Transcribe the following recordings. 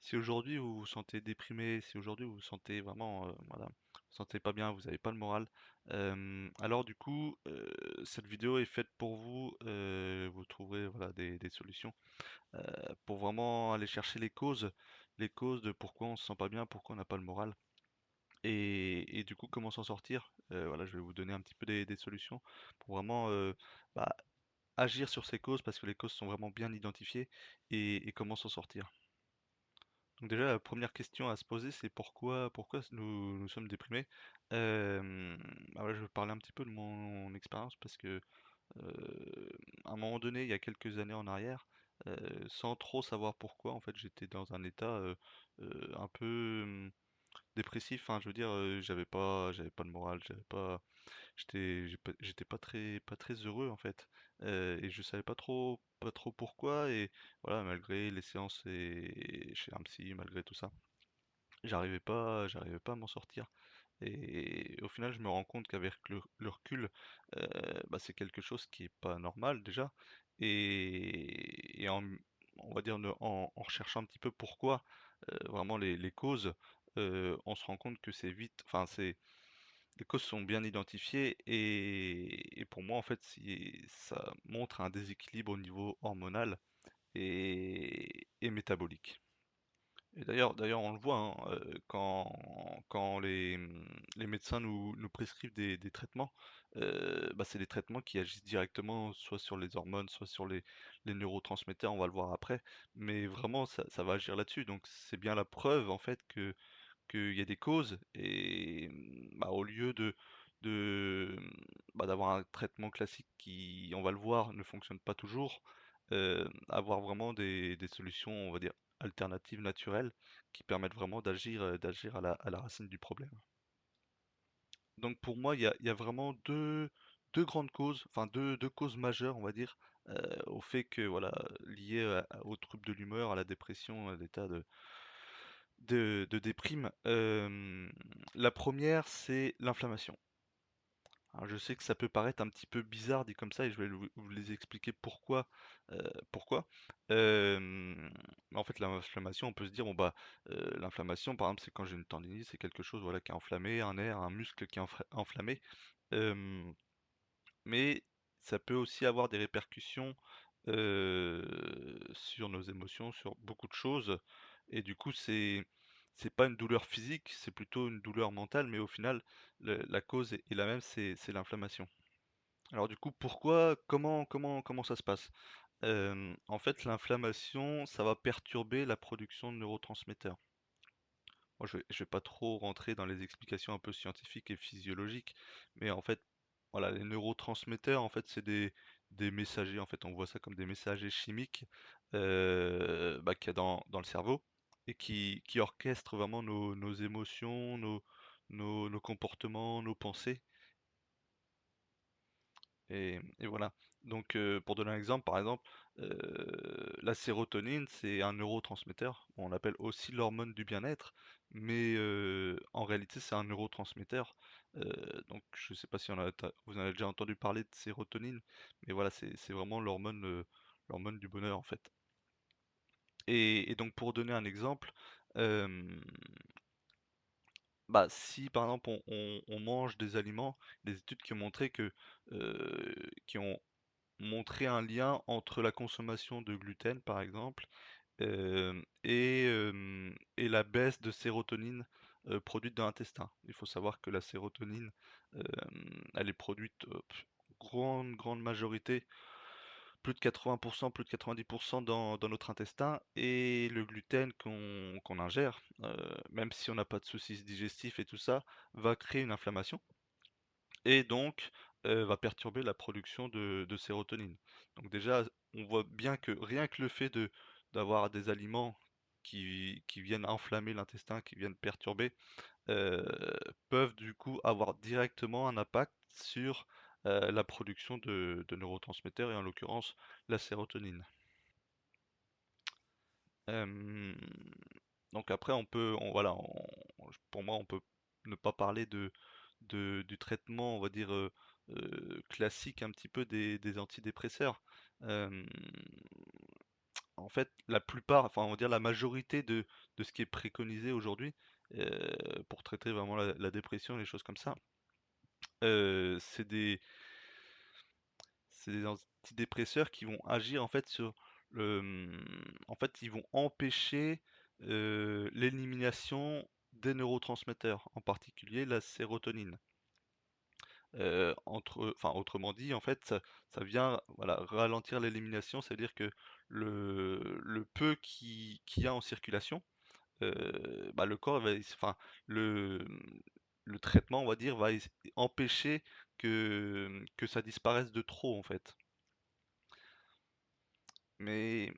Si aujourd'hui vous vous sentez déprimé, si aujourd'hui vous vous sentez vraiment, voilà, vous vous sentez pas bien, vous n'avez pas le moral, alors du coup, cette vidéo est faite pour vous. Vous trouverez voilà des solutions, pour vraiment aller chercher les causes de pourquoi on se sent pas bien, pourquoi on n'a pas le moral et du coup comment s'en sortir. Voilà, je vais vous donner un petit peu des solutions pour vraiment, bah, agir sur ces causes parce que les causes sont vraiment bien identifiées et comment s'en sortir. Donc déjà, la première question à se poser, c'est pourquoi nous sommes déprimés. Euh, bah voilà, je vais parler un petit peu de mon expérience parce que à un moment donné, il y a quelques années en arrière, sans trop savoir pourquoi, en fait, j'étais dans un état un peu dépressif. Enfin, je veux dire, j'avais pas de morale, j'étais pas très heureux en fait. Et je savais pas trop pourquoi. Et voilà, malgré les séances chez un psy, malgré tout ça, j'arrivais pas à m'en sortir. Et au final, je me rends compte qu'avec le recul, bah, c'est quelque chose qui est pas normal déjà. Et on va dire en recherchant un petit peu pourquoi, vraiment les causes, on se rend compte que c'est vite, enfin c'est les causes sont bien identifiées et pour moi, en fait, ça montre un déséquilibre au niveau hormonal et métabolique. Et d'ailleurs, on le voit, hein, quand les médecins nous prescrivent des traitements, bah, c'est des traitements qui agissent directement soit sur les hormones, soit sur les neurotransmetteurs, on va le voir après, mais vraiment ça va agir là-dessus. Donc c'est bien la preuve en fait que qu'il y a des causes et bah, au lieu de bah, d'avoir un traitement classique qui, on va le voir, ne fonctionne pas toujours, avoir vraiment des solutions, on va dire, alternatives naturelles qui permettent vraiment d'agir à la racine du problème. Donc pour moi, il y a vraiment deux grandes causes, enfin deux causes majeures, on va dire, au fait que, voilà, liées aux troubles de l'humeur, à la dépression, à l'état de déprime. La première, c'est l'inflammation. Alors je sais que ça peut paraître un petit peu bizarre dit comme ça et je vais vous les expliquer pourquoi. Mais en fait, l'inflammation, on peut se dire, bon bah, l'inflammation, par exemple, c'est quand j'ai une tendinite, c'est quelque chose voilà, qui est enflammé, un nerf, un muscle qui est enflammé. Euh, mais ça peut aussi avoir des répercussions sur nos émotions, sur beaucoup de choses. Et du coup, c'est pas une douleur physique, c'est plutôt une douleur mentale, mais au final, la cause est la même, c'est l'inflammation. Alors du coup, comment ça se passe? En fait, l'inflammation, ça va perturber la production de neurotransmetteurs. Moi, je vais pas trop rentrer dans les explications un peu scientifiques et physiologiques, mais en fait, voilà, les neurotransmetteurs, en fait, c'est des messagers. En fait, on voit ça comme des messagers chimiques bah, qu'il y a dans le cerveau et qui orchestrent vraiment nos émotions, nos comportements, nos pensées. Et voilà. Donc, pour donner un exemple, par exemple, la sérotonine, c'est un neurotransmetteur. On l'appelle aussi l'hormone du bien-être, mais en réalité, c'est un neurotransmetteur. Donc, je ne sais pas si vous en avez déjà entendu parler de sérotonine, mais voilà, c'est vraiment l'hormone du bonheur, en fait. Et donc, pour donner un exemple, euh, bah, si par exemple on mange des aliments, des études qui ont montré qui ont montrer un lien entre la consommation de gluten, par exemple, et la baisse de sérotonine produite dans l'intestin. Il faut savoir que la sérotonine, elle est produite grande majorité, plus de 80%, plus de 90% dans notre intestin, et le gluten qu'on ingère, même si on n'a pas de soucis digestifs et tout ça, va créer une inflammation et donc va perturber la production de sérotonine. Donc déjà, on voit bien que rien que le fait d'avoir des aliments qui viennent enflammer l'intestin, qui viennent perturber, euh, peuvent du coup avoir directement un impact sur la production de neurotransmetteurs et en l'occurrence la sérotonine. Euh, donc après, voilà, pour moi, on peut ne pas parler du traitement, on va dire, classique un petit peu des antidépresseurs. Euh, en fait, la plupart, enfin, on va dire la majorité de ce qui est préconisé aujourd'hui pour traiter vraiment la dépression, les choses comme ça, euh, c'est des, c'est des antidépresseurs qui vont agir en fait sur en fait, ils vont empêcher l'élimination des neurotransmetteurs, en particulier la sérotonine. Enfin, autrement dit, en fait, ça vient voilà, ralentir l'élimination, c'est-à-dire que le peu qui y a en circulation, bah, le corps va, enfin, le, le traitement, on va dire, va empêcher que ça disparaisse de trop, en fait. Mais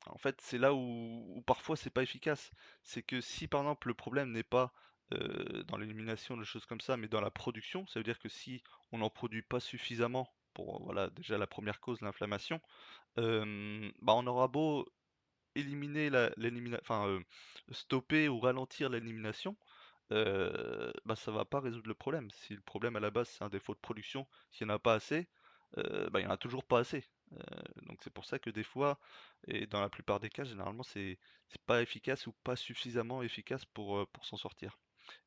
en fait, c'est là où parfois c'est pas efficace. C'est que si par exemple le problème n'est pas dans l'élimination de choses comme ça, mais dans la production, ça veut dire que si on n'en produit pas suffisamment pour voilà déjà la première cause, l'inflammation, bah on aura beau éliminer enfin stopper ou ralentir l'élimination, bah ça va pas résoudre le problème. Si le problème à la base c'est un défaut de production, s'il n'y en a pas assez, bah il y en a toujours pas assez. Donc c'est pour ça que des fois, et dans la plupart des cas, généralement c'est pas efficace ou pas suffisamment efficace pour s'en sortir.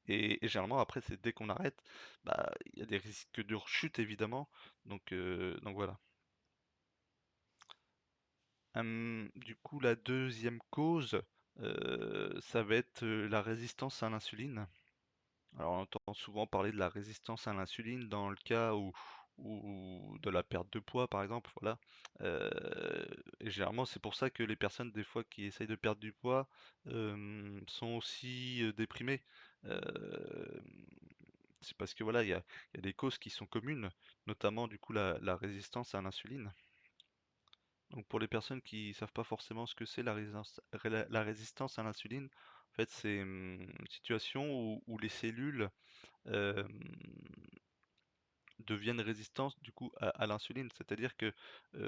Et généralement après c'est dès qu'on arrête, bah il y a des risques de rechute évidemment. Donc voilà. Du coup la deuxième cause, ça va être la résistance à l'insuline. Alors, on entend souvent parler de la résistance à l'insuline dans le cas où de la perte de poids, par exemple, voilà. Et généralement, c'est pour ça que les personnes, des fois, qui essayent de perdre du poids, sont aussi déprimées. Euh, c'est parce que voilà, il y a des causes qui sont communes, notamment du coup la résistance à l'insuline. Donc pour les personnes qui savent pas forcément ce que c'est la résistance à l'insuline, en fait, c'est une situation où les cellules euh, deviennent résistantes du coup à l'insuline. C'est-à-dire que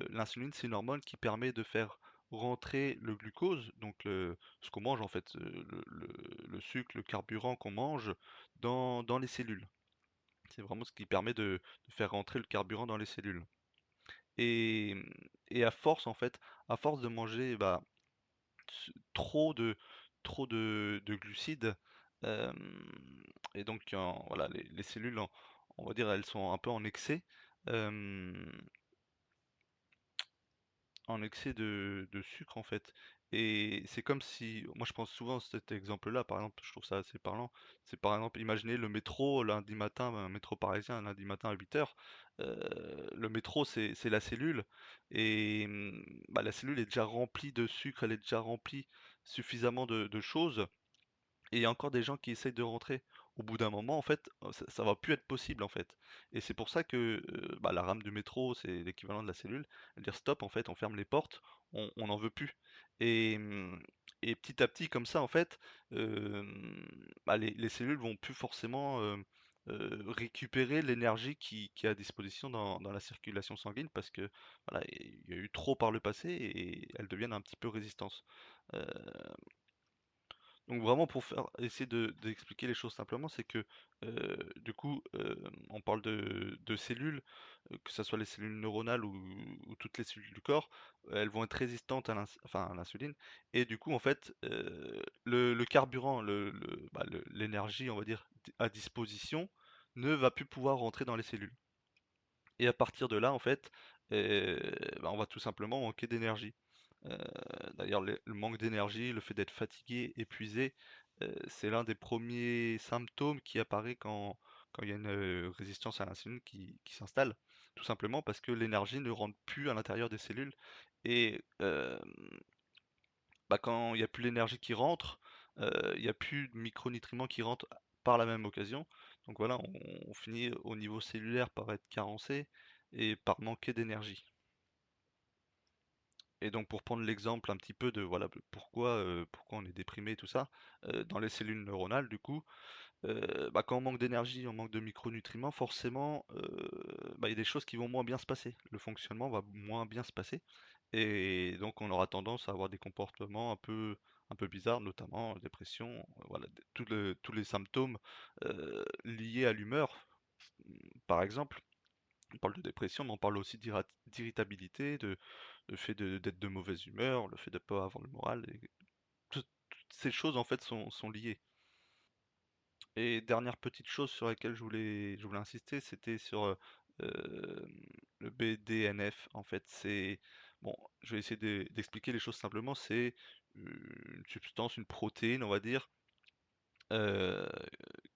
l'insuline, c'est une hormone qui permet de faire rentrer le glucose, donc ce qu'on mange en fait, le sucre, le carburant qu'on mange dans les cellules. C'est vraiment ce qui permet de faire rentrer le carburant dans les cellules. Et, et à force en fait, à force de manger bah, trop de glucides, euh, et donc voilà, les cellules, on va dire, elles sont un peu euh, en excès de sucre en fait. Et c'est comme si, moi je pense souvent à cet exemple-là, par exemple, je trouve ça assez parlant. C'est par exemple, imaginez le métro lundi matin, un métro parisien lundi matin à 8 heures. Le métro c'est la cellule et bah, la cellule est déjà remplie de sucre, elle est déjà remplie suffisamment de choses et il y a encore des gens qui essayent de rentrer. Au bout d'un moment, en fait, ça va plus être possible, en fait. Et c'est pour ça que bah, la rame du métro, c'est l'équivalent de la cellule. Dire stop, en fait, on ferme les portes, on n'en veut plus. Et, et petit à petit, comme ça, en fait, euh, bah, les cellules vont plus forcément récupérer l'énergie qui est à disposition dans la circulation sanguine parce que voilà, il y a eu trop par le passé et elles deviennent un petit peu résistantes. Euh, donc vraiment pour faire essayer d'expliquer les choses simplement, c'est que du coup on parle de cellules, que ce soit les cellules neuronales ou toutes les cellules du corps, elles vont être résistantes enfin, à l'insuline, et du coup en fait le carburant, l'énergie on va dire à disposition ne va plus pouvoir rentrer dans les cellules. Et à partir de là en fait, euh, bah, on va tout simplement manquer d'énergie. Euh, D'ailleurs, le manque d'énergie, le fait d'être fatigué, épuisé, c'est l'un des premiers symptômes qui apparaît quand il y a une résistance à l'insuline qui s'installe. Tout simplement parce que l'énergie ne rentre plus à l'intérieur des cellules. Et bah, quand il n'y a plus l'énergie qui rentre, il n'y a plus de micronutriments qui rentrent par la même occasion. Donc voilà, on finit au niveau cellulaire par être carencé et par manquer d'énergie. Et donc pour prendre l'exemple un petit peu de voilà pourquoi on est déprimé et tout ça, dans les cellules neuronales du coup, bah, quand on manque d'énergie, on manque de micronutriments, forcément bah, il y a des choses qui vont moins bien se passer. Le fonctionnement va moins bien se passer. Et donc on aura tendance à avoir des comportements un peu bizarres, notamment dépression, voilà, tous les symptômes liés à l'humeur, par exemple. On parle de dépression, mais on parle aussi d'irritabilité, le fait d'être de mauvaise humeur, le fait de pas avoir le moral, et toutes ces choses en fait sont liées. Et dernière petite chose sur laquelle je voulais insister, c'était sur le BDNF. En fait, bon, je vais essayer d'expliquer les choses simplement. C'est une substance, une protéine, on va dire, euh,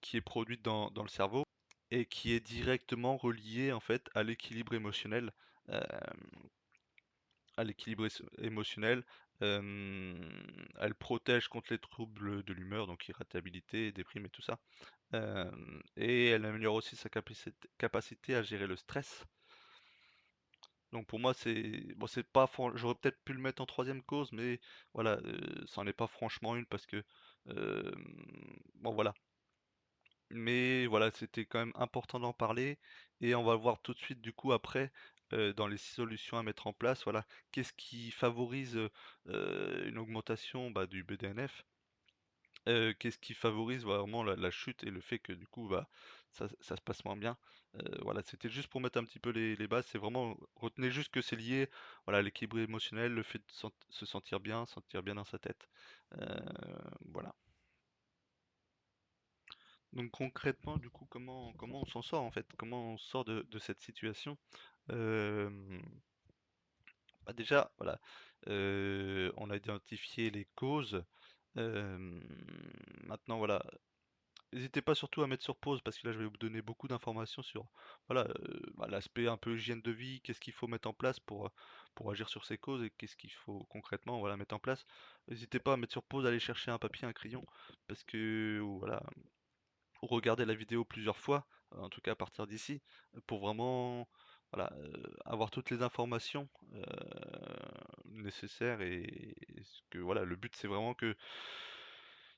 qui est produite dans le cerveau et qui est directement reliée en fait à l'équilibre émotionnel. euh, émotionnel. Elle protège contre les troubles de l'humeur, donc irritabilité, déprime et tout ça. Et elle améliore aussi sa capacité à gérer le stress. Donc pour moi, c'est bon, c'est pas j'aurais peut-être pu le mettre en troisième cause, mais voilà, ça en est pas franchement une parce que euh, bon voilà. Mais voilà, c'était quand même important d'en parler et on va voir tout de suite du coup après dans les solutions à mettre en place. Voilà, qu'est-ce qui favorise une augmentation bah, du BDNF? Qu'est-ce qui favorise vraiment la chute et le fait que du coup bah ça se passe moins bien. Voilà, c'était juste pour mettre un petit peu les bases. C'est vraiment retenez juste que c'est lié voilà, à l'équilibre émotionnel, le fait de se sentir bien dans sa tête. Euh, voilà. Donc concrètement, du coup, comment on s'en sort en fait? Comment on sort de cette situation? Euh, Bah déjà, voilà, on a identifié les causes. Euh, Maintenant, voilà, n'hésitez pas surtout à mettre sur pause parce que là je vais vous donner beaucoup d'informations sur voilà bah, l'aspect un peu hygiène de vie, qu'est-ce qu'il faut mettre en place pour agir sur ces causes et qu'est-ce qu'il faut concrètement voilà, mettre en place. N'hésitez pas à mettre sur pause, aller chercher un papier, un crayon, parce que voilà, ou regarder la vidéo plusieurs fois, en tout cas à partir d'ici, pour vraiment voilà, avoir toutes les informations nécessaires et que voilà, le but c'est vraiment que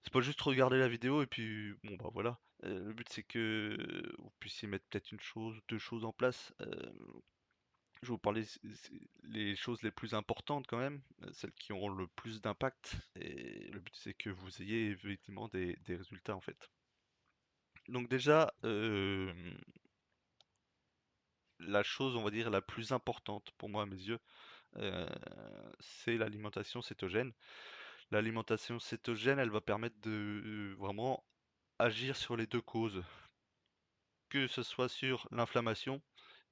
c'est pas juste regarder la vidéo et puis bon bah voilà. Le but c'est que vous puissiez mettre peut-être une chose, deux choses en place. Je vais vous parler les choses les plus importantes quand même, celles qui auront le plus d'impact. Et le but c'est que vous ayez effectivement des résultats en fait. Donc déjà, la chose, on va dire, la plus importante pour moi à mes yeux, euh, c'est l'alimentation cétogène. L'alimentation cétogène, elle va permettre de vraiment agir sur les deux causes, que ce soit sur l'inflammation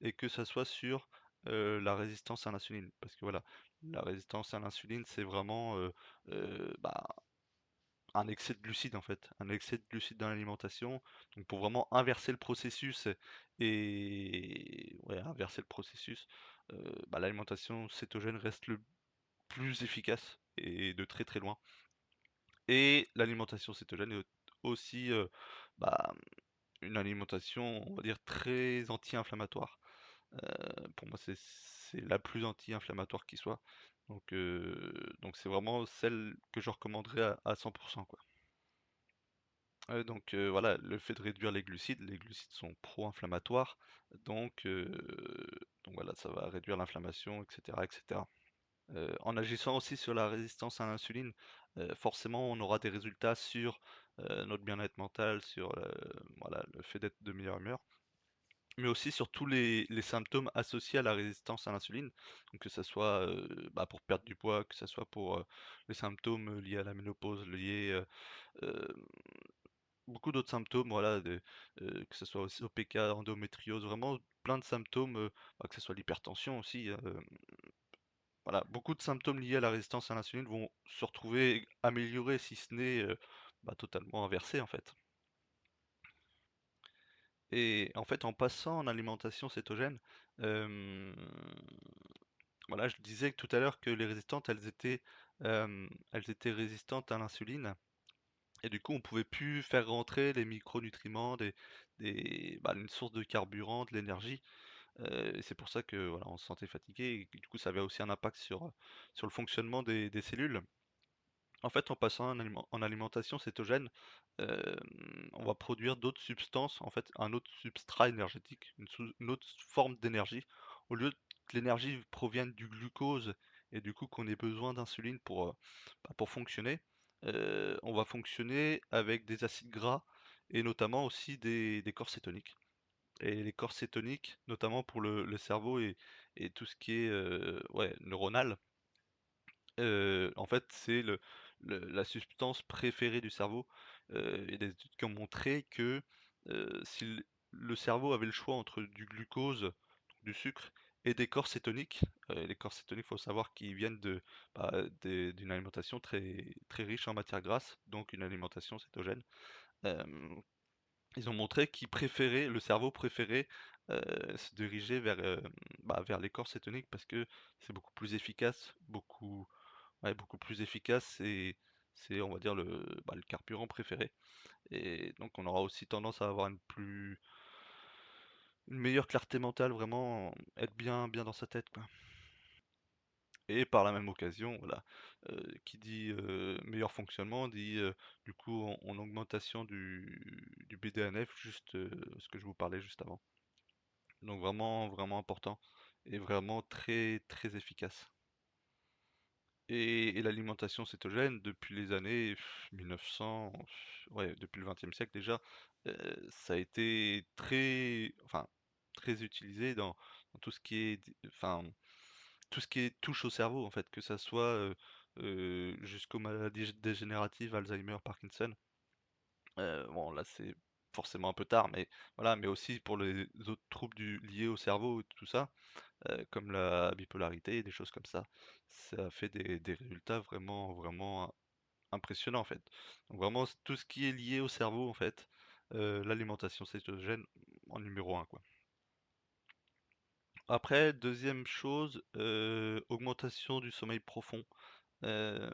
et que ce soit sur la résistance à l'insuline. Parce que voilà, la résistance à l'insuline, c'est vraiment bah, un excès de glucides en fait, un excès de glucides dans l'alimentation. Donc pour vraiment inverser le processus et ouais, inverser le processus, bah, l'alimentation cétogène reste le plus efficace et de très très loin. Et l'alimentation cétogène est aussi bah, une alimentation, on va dire, très anti-inflammatoire. Pour moi, c'est la plus anti-inflammatoire qui soit. Donc c'est vraiment celle que je recommanderais à 100%, quoi. Voilà, le fait de réduire les glucides sont pro-inflammatoires, donc, euh, donc voilà, ça va réduire l'inflammation, etc., etc. En agissant aussi sur la résistance à l'insuline, forcément on aura des résultats sur notre bien-être mental, sur voilà, le fait d'être de meilleure humeur, mais aussi sur tous les symptômes associés à la résistance à l'insuline, donc que ce soit bah, pour perdre du poids, que ce soit pour les symptômes liés à la ménopause, liés euh, beaucoup d'autres symptômes, voilà, que ce soit aussi OPK, endométriose, vraiment plein de symptômes, bah, que ce soit l'hypertension aussi, voilà, beaucoup de symptômes liés à la résistance à l'insuline vont se retrouver améliorés, si ce n'est bah, totalement inversés en fait. Et en fait, en passant en alimentation cétogène, euh, voilà, je disais tout à l'heure que les résistantes, elles étaient résistantes à l'insuline. Et du coup, on pouvait plus faire rentrer les micronutriments, bah, une source de carburant, de l'énergie. Et c'est pour ça que voilà, on se sentait fatigué. Et du coup, ça avait aussi un impact sur le fonctionnement des cellules. En fait, en passant en alimentation cétogène, euh, on va produire d'autres substances, en fait, un autre substrat énergétique, une autre forme d'énergie. Au lieu que l'énergie provienne du glucose et du coup qu'on ait besoin d'insuline pour fonctionner, on va fonctionner avec des acides gras et notamment aussi des corps cétoniques. Et les corps cétoniques, notamment pour le cerveau et tout ce qui est ouais, neuronal, en fait, c'est la substance préférée du cerveau. Il y a des études qui ont montré que si le cerveau avait le choix entre du glucose, donc du sucre, et des corps cétoniques, les corps cétoniques, il faut savoir qu'ils viennent bah, d'une alimentation très, très riche en matières grasses, donc une alimentation cétogène. Euh, Ils ont montré le cerveau préférait se diriger bah, vers les corps cétoniques parce que c'est beaucoup plus efficace, ouais, beaucoup plus efficace et c'est, on va dire, bah, le carburant préféré. Et donc on aura aussi tendance à avoir une meilleure clarté mentale, vraiment être bien dans sa tête, quoi. Et par la même occasion, voilà, qui dit meilleur fonctionnement dit du coup en augmentation du BDNF, juste ce que je vous parlais juste avant. Donc vraiment important et vraiment très efficace. Et l'alimentation cétogène depuis les années 1900, ouais, depuis le XXe siècle déjà, ça a été très utilisé dans tout ce qui est, tout ce qui est touche au cerveau en fait, que ça soit jusqu'aux maladies dégénératives, Alzheimer, Parkinson. Bon là c'est forcément un peu tard, mais voilà, mais aussi pour les autres troubles liés au cerveau, tout ça, comme la bipolarité, des choses comme ça. Ça a fait des résultats vraiment impressionnants en fait. Donc vraiment tout ce qui est lié au cerveau en fait, l'alimentation cétogène en numéro un quoi. Après, deuxième chose, augmentation du sommeil profond. Euh,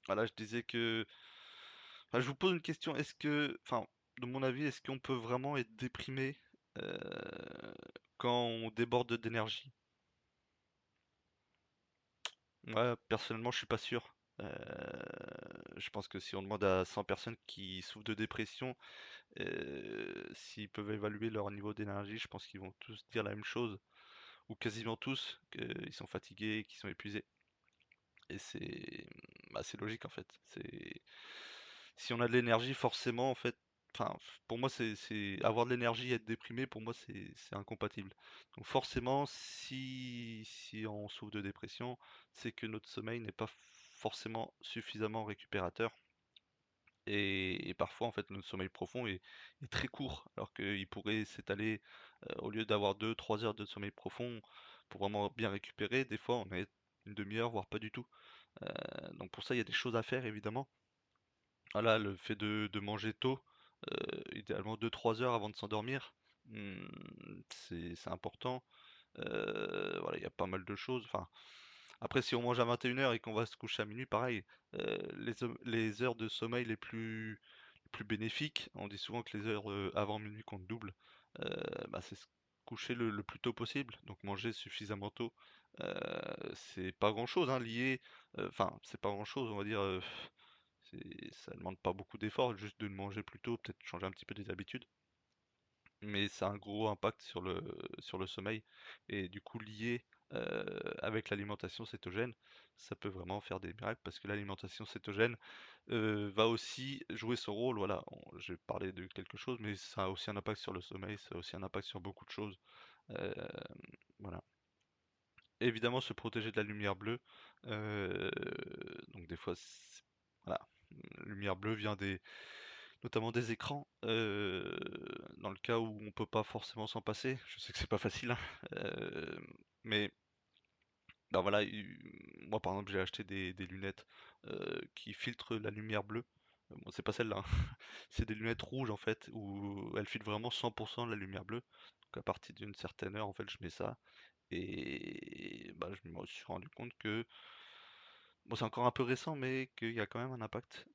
voilà, je disais que. Enfin, je vous pose une question, de mon avis, est-ce qu'on peut vraiment être déprimé euh, quand on déborde d'énergie? Ouais, personnellement, je suis pas sûr. Je pense que si on demande à 100 personnes qui souffrent de dépression, s'ils peuvent évaluer leur niveau d'énergie, je pense qu'ils vont tous dire la même chose, ou quasiment tous, qu'ils sont fatigués, qu'ils sont épuisés. Et c'est logique en fait. Si on a de l'énergie, forcément en fait, pour moi avoir de l'énergie et être déprimé, pour moi c'est incompatible. Donc forcément, si on souffre de dépression, c'est que notre sommeil n'est pas forcément suffisamment récupérateur. Et parfois, en fait, notre sommeil profond est très court, alors qu'il pourrait s'étaler, au lieu d'avoir 2 3 heures de sommeil profond pour vraiment bien récupérer, des fois on a une demi-heure, voire pas du tout. Donc pour ça, il y a des choses à faire évidemment. Voilà, le fait de manger tôt, idéalement 2 3 heures avant de s'endormir, hmm, c'est important. Voilà, il y a pas mal de choses. Enfin, après, si on mange à 21 heures et qu'on va se coucher à minuit, pareil. Les heures de sommeil les plus bénéfiques, on dit souvent que les heures avant minuit comptent double. Bah, c'est se coucher le plus tôt possible, donc manger suffisamment tôt. C'est pas grand-chose, hein, c'est pas grand-chose, on va dire. Ça demande pas beaucoup d'efforts, juste de manger plus tôt, peut-être changer un petit peu des habitudes. Mais ça a un gros impact sur le sommeil. Et du coup, lié avec l'alimentation cétogène, ça peut vraiment faire des miracles parce que l'alimentation cétogène va aussi jouer son rôle. Voilà, j'ai parlé de quelque chose, mais ça a aussi un impact sur le sommeil, ça a aussi un impact sur beaucoup de choses. Euh, voilà. Évidemment, se protéger de la lumière bleue. euh, donc des fois, voilà, la lumière bleue vient notamment des écrans, dans le cas où on peut pas forcément s'en passer. Je sais que c'est pas facile, hein, mais bah voilà, moi par exemple j'ai acheté des lunettes qui filtrent la lumière bleue. Bon, c'est pas celle-là, hein. C'est des lunettes rouges en fait, où elles filtrent vraiment 100% de la lumière bleue. Donc à partir d'une certaine heure, en fait, je mets ça. Et bah, je me suis rendu compte que, bon, c'est encore un peu récent, mais qu'il y a quand même un impact.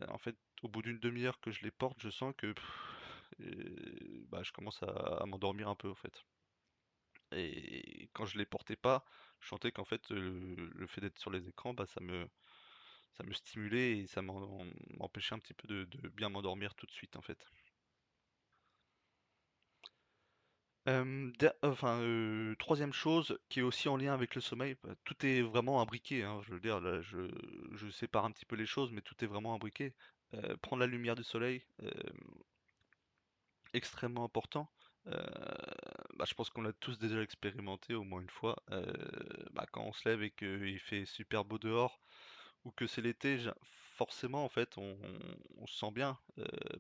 En fait, au bout d'une demi-heure que je les porte, je sens que bah, je commence à m'endormir un peu, en fait. Et quand je les portais pas, je sentais qu'en fait, le fait d'être sur les écrans, bah, ça me stimulait et ça m'empêchait un petit peu de bien m'endormir tout de suite, en fait. Troisième chose qui est aussi en lien avec le sommeil, bah, tout est vraiment imbriqué, hein, je veux dire, là, je sépare un petit peu les choses, mais tout est vraiment imbriqué. Prendre la lumière du soleil, extrêmement important. Heu, Bah, je pense qu'on l'a tous déjà expérimenté au moins une fois, bah, quand on se lève et qu'il fait super beau dehors ou que c'est l'été, forcément en fait on se sent bien,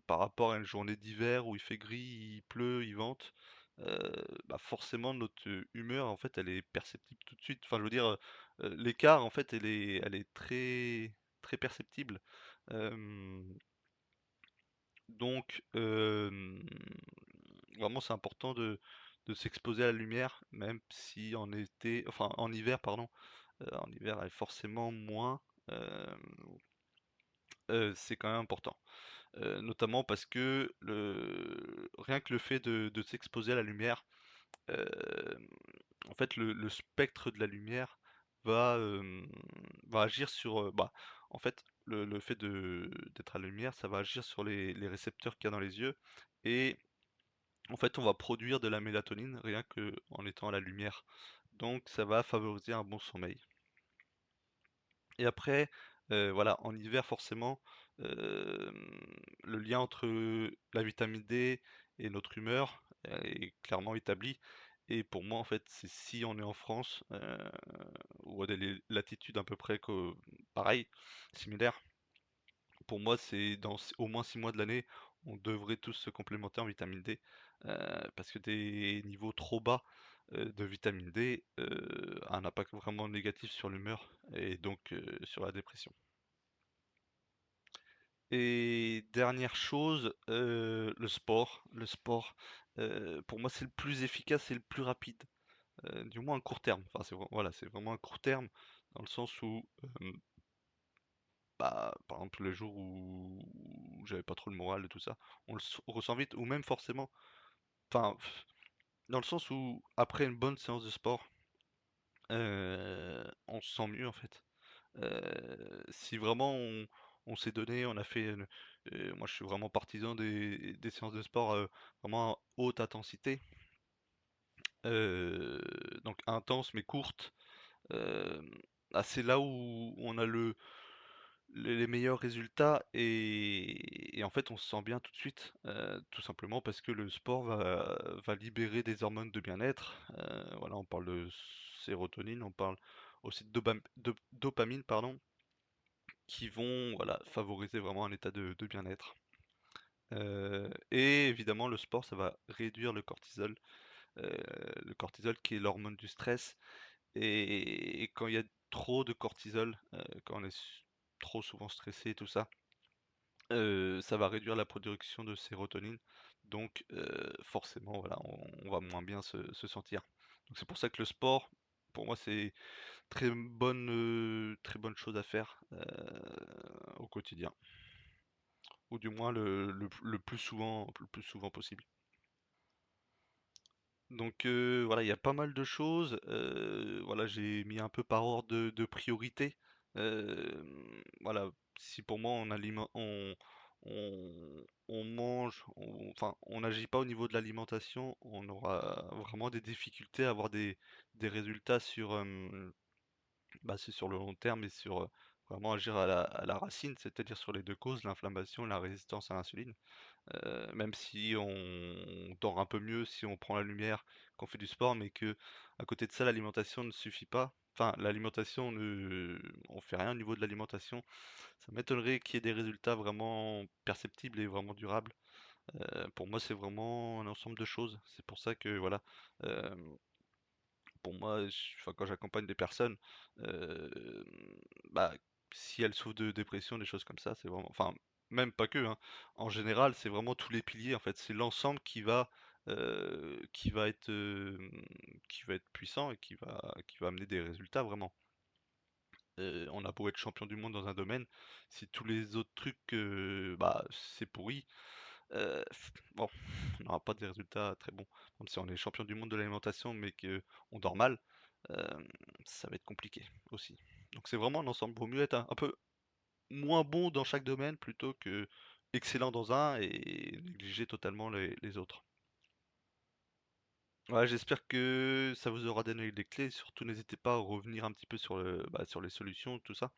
par rapport à une journée d'hiver où il fait gris, il pleut, il vente, heu, bah, forcément notre humeur en fait elle est perceptible tout de suite. Enfin je veux dire, l'écart en fait elle est très, très perceptible. Hem donc, vraiment c'est important de s'exposer à la lumière, même si en été enfin en hiver pardon, en hiver elle est forcément moins, c'est quand même important. Notamment parce que le rien que le fait de s'exposer à la lumière, hem, en fait le spectre de la lumière va agir sur, bah, en fait le fait d'être à la lumière, ça va agir sur les récepteurs qu'il y a dans les yeux et en fait, on va produire de la mélatonine rien que en étant à la lumière. Donc ça va favoriser un bon sommeil. Et après, voilà, en hiver forcément, le lien entre la vitamine D et notre humeur est clairement établi. Et pour moi, en fait, c'est si on est en France, ou à des latitudes à peu près pareil, similaires, pour moi, c'est au moins 6 mois de l'année, on devrait tous se complémenter en vitamine D, parce que des niveaux trop bas, de vitamine D, a un impact vraiment négatif sur l'humeur et donc sur la dépression. Et dernière chose, le sport. Le sport, pour moi, c'est le plus efficace et le plus rapide, du moins à court terme. Enfin, voilà, c'est vraiment à court terme, dans le sens où, bah, par exemple, le jour où j'avais pas trop le moral et tout ça, on ressent vite ou même forcément enfin, dans le sens où après une bonne séance de sport, on se sent mieux en fait. Si vraiment on s'est donné, on a fait moi je suis vraiment partisan des séances de sport, vraiment à haute intensité, heu, donc intenses mais courtes, hem, bah, c'est là où on a les meilleurs résultats et en fait, on se sent bien tout de suite, tout simplement parce que le sport va libérer des hormones de bien-être, voilà, on parle de sérotonine, on parle aussi de dopamine, pardon, qui vont, voilà, favoriser vraiment un état de bien-être. Et évidemment, le sport, ça va réduire heu, le cortisol qui est l'hormone du stress et quand il y a trop de cortisol, quand on est trop souvent stressé et tout ça, ça va réduire la production de sérotonine, donc forcément, voilà, on va moins bien se sentir. Donc c'est pour ça que le sport, pour moi, c'est très bonne chose à faire, au quotidien ou du moins le plus souvent possible. Donc voilà, il y a pas mal de choses, voilà, j'ai mis un peu par ordre de priorité. Voilà, si pour moi on mange, enfin, on n'agit pas au niveau de l'alimentation, on aura vraiment des difficultés à avoir des résultats sur, bah, c'est sur le long terme et sur, vraiment agir à la racine, c'est-à-dire sur les 2 causes, l'inflammation et la résistance à l'insuline. Même si on dort un peu mieux, si on prend la lumière, qu'on fait du sport, mais que à côté de ça, l'alimentation ne suffit pas. Enfin, l'alimentation ne on fait rien au niveau de l'alimentation. Ça m'étonnerait qu'il y ait des résultats vraiment perceptibles et vraiment durables. Pour moi, c'est vraiment un ensemble de choses. C'est pour ça que voilà, hem pour moi, enfin, quand j'accompagne des personnes, hem, bah, si elles souffrent de dépression, des choses comme ça, c'est vraiment enfin, même pas que, hein. En général, c'est vraiment tous les piliers, en fait. C'est l'ensemble qui va être, qui va être puissant et qui va amener des résultats vraiment. On a beau être champion du monde dans un domaine, si tous les autres trucs, bah, c'est pourri, Heu, bon, on n'aura pas des résultats très bons. Même si on est champion du monde de l'alimentation, mais qu'on dort mal, hem, ça va être compliqué aussi. Donc c'est vraiment un ensemble. Vaut mieux être un peu moins bon dans chaque domaine plutôt que excellent dans un et négliger totalement les autres. Ouais, j'espère que ça vous aura donné des clés. Surtout n'hésitez pas à revenir un petit peu sur bah, sur les solutions, tout ça.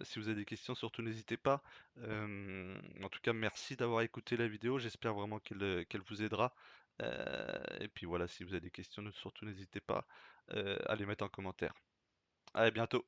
Si vous avez des questions, surtout n'hésitez pas. En tout cas, merci d'avoir écouté la vidéo. J'espère vraiment qu'elle vous aidera. Et puis voilà, si vous avez des questions, surtout n'hésitez pas à les mettre en commentaire. À bientôt.